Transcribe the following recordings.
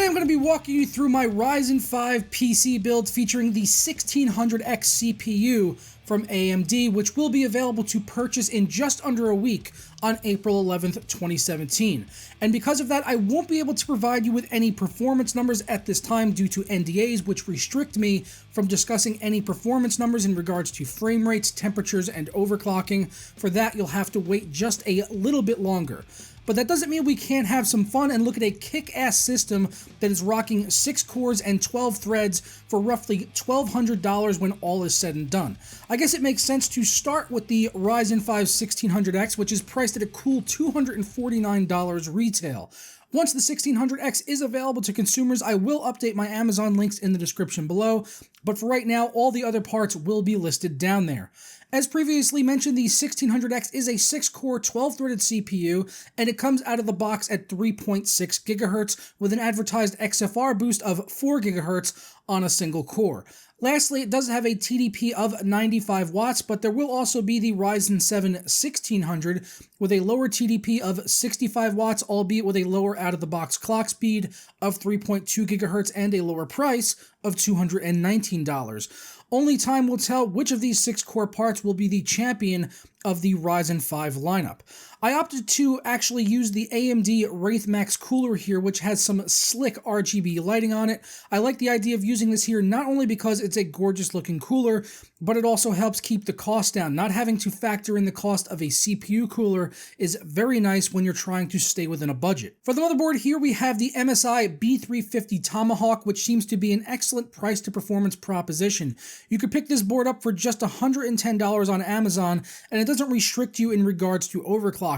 Today I'm going to be walking you through my Ryzen 5 PC build featuring the 1600X CPU from AMD, which will be available to purchase in just under a week on April 11th, 2017. And because of that, I won't be able to provide you with any performance numbers at this time due to NDAs, which restrict me from discussing any performance numbers in regards to frame rates, temperatures, and overclocking. For that, you'll have to wait just a little bit longer. But that doesn't mean we can't have some fun and look at a kick-ass system that is rocking 6 cores and 12 threads for roughly $1,200 when all is said and done. I guess it makes sense to start with the Ryzen 5 1600X, which is priced at a cool $249 retail. Once the 1600X is available to consumers, I will update my Amazon links in the description below, but for right now, all the other parts will be listed down there. As previously mentioned, the 1600X is a 6-core, 12-threaded CPU, and it comes out of the box at 3.6 GHz with an advertised XFR boost of 4 GHz on a single core. Lastly, it does have a TDP of 95 watts, but there will also be the Ryzen 7 1600 with a lower TDP of 65 watts, albeit with a lower out-of-the-box clock speed of 3.2 GHz and a lower price of $219. Only time will tell which of these 6-core parts will be the champion of the Ryzen 5 lineup. I opted to actually use the AMD Wraith Max cooler here, which has some slick RGB lighting on it. I like the idea of using this here not only because it's a gorgeous looking cooler, but it also helps keep the cost down. Not having to factor in the cost of a CPU cooler is very nice when you're trying to stay within a budget. For the motherboard here, we have the MSI B350 Tomahawk, which seems to be an excellent price to performance proposition. You could pick this board up for just $110 on Amazon, and it doesn't restrict you in regards to overclocking.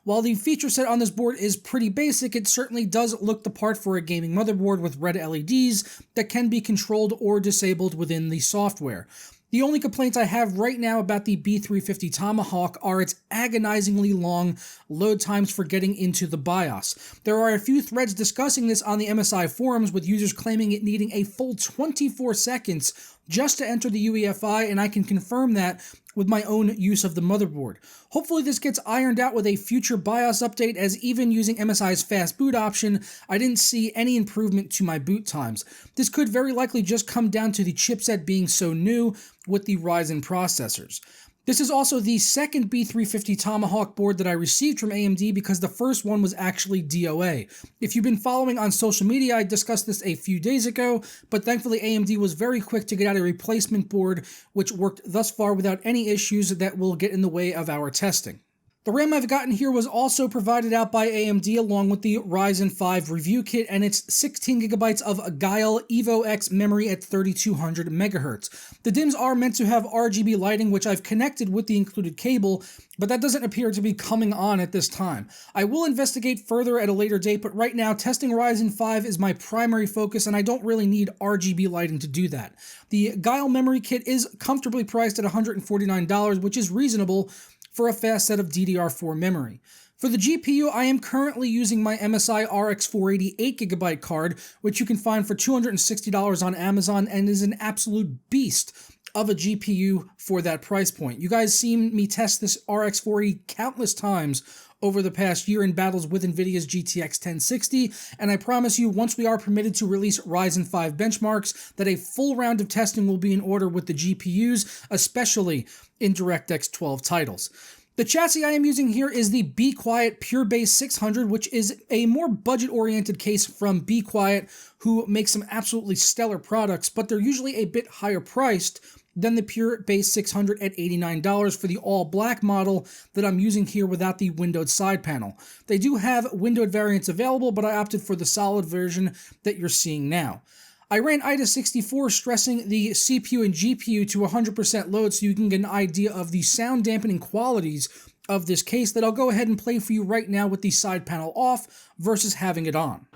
While the feature set on this board is pretty basic, it certainly does look the part for a gaming motherboard with red LEDs that can be controlled or disabled within the software. The only complaints I have right now about the B350 Tomahawk are its agonizingly long load times for getting into the BIOS. There are a few threads discussing this on the MSI forums, with users claiming it needing a full 24 seconds just to enter the UEFI, and I can confirm that with my own use of the motherboard. Hopefully this gets ironed out with a future BIOS update, as even using MSI's fast boot option, I didn't see any improvement to my boot times. This could very likely just come down to the chipset being so new with the Ryzen processors. This is also the second B350 Tomahawk board that I received from AMD, because the first one was actually DOA. If you've been following on social media, I discussed this a few days ago, but thankfully AMD was very quick to get out a replacement board, which worked thus far without any issues that will get in the way of our testing. The RAM I've gotten here was also provided out by AMD along with the Ryzen 5 review kit, and it's 16GB of Guile Evo X memory at 3200 MHz. The DIMMs are meant to have RGB lighting, which I've connected with the included cable, but that doesn't appear to be coming on at this time. I will investigate further at a later date, but right now testing Ryzen 5 is my primary focus, and I don't really need RGB lighting to do that. The Guile memory kit is comfortably priced at $149, which is reasonable for a fast set of DDR4 memory. For the GPU, I am currently using my MSI RX 480 8GB card, which you can find for $260 on Amazon, and is an absolute beast of a GPU for that price point. You guys seen me test this RX 480 countless times over the past year in battles with NVIDIA's GTX 1060, and I promise you, once we are permitted to release Ryzen 5 benchmarks, that a full round of testing will be in order with the GPUs, especially in DirectX 12 titles. The chassis I am using here is the Be Quiet Pure Base 600, which is a more budget-oriented case from Be Quiet, who makes some absolutely stellar products, but they're usually a bit higher priced than the Pure Base 600 at $89 for the all-black model that I'm using here without the windowed side panel. They do have windowed variants available, but I opted for the solid version that you're seeing now. I ran IDA64, stressing the CPU and GPU to 100% load so you can get an idea of the sound dampening qualities of this case that I'll go ahead and play for you right now with the side panel off versus having it on.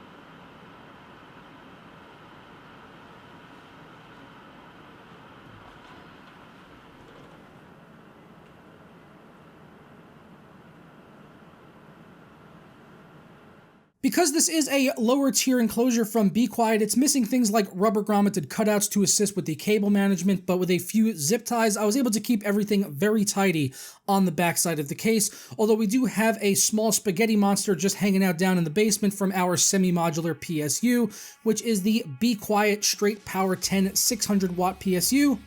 Because this is a lower tier enclosure from Be Quiet, it's missing things like rubber grommeted cutouts to assist with the cable management, but with a few zip ties, I was able to keep everything very tidy on the backside of the case, although we do have a small spaghetti monster just hanging out down in the basement from our semi-modular PSU, which is the Be Quiet Straight Power 10 600-watt PSU,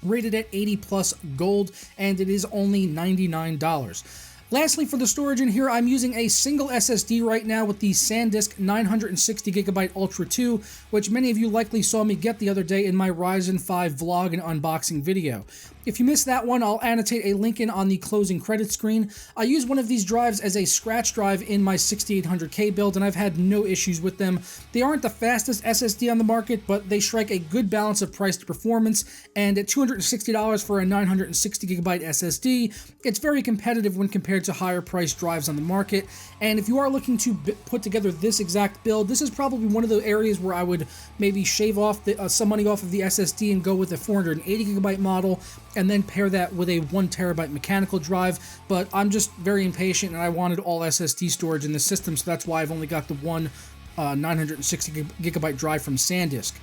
rated at 80 plus gold, and it is only $99. Lastly, for the storage in here, I'm using a single SSD right now with the SanDisk 960GB Ultra 2, which many of you likely saw me get the other day in my Ryzen 5 vlog and unboxing video. If you missed that one, I'll annotate a link in on the closing credit screen. I use one of these drives as a scratch drive in my 6800K build, and I've had no issues with them. They aren't the fastest SSD on the market, but they strike a good balance of price to performance, and at $260 for a 960GB SSD, it's very competitive when compared to higher priced drives on the market. And if you are looking to put together this exact build, this is probably one of the areas where I would maybe shave off some money off of the SSD and go with a 480GB model, and then pair that with a 1TB mechanical drive. But I'm just very impatient, and I wanted all SSD storage in the system, so that's why I've only got the one 960GB drive from SanDisk.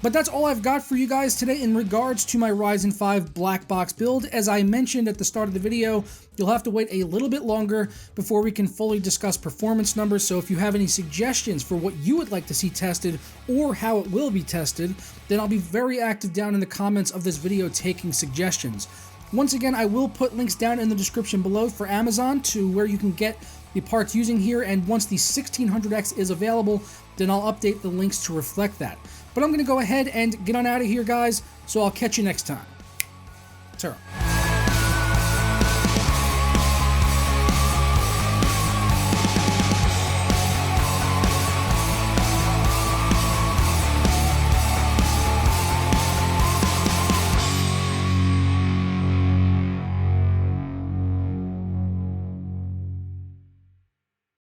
But that's all I've got for you guys today in regards to my Ryzen 5 black box build. As I mentioned at the start of the video, you'll have to wait a little bit longer before we can fully discuss performance numbers, so if you have any suggestions for what you would like to see tested or how it will be tested, then I'll be very active down in the comments of this video taking suggestions. Once again, I will put links down in the description below for Amazon to where you can get the parts using here, and once the 1600X is available, then I'll update the links to reflect that. But I'm going to go ahead and get on out of here, guys, so I'll catch you next time. Ta-ra.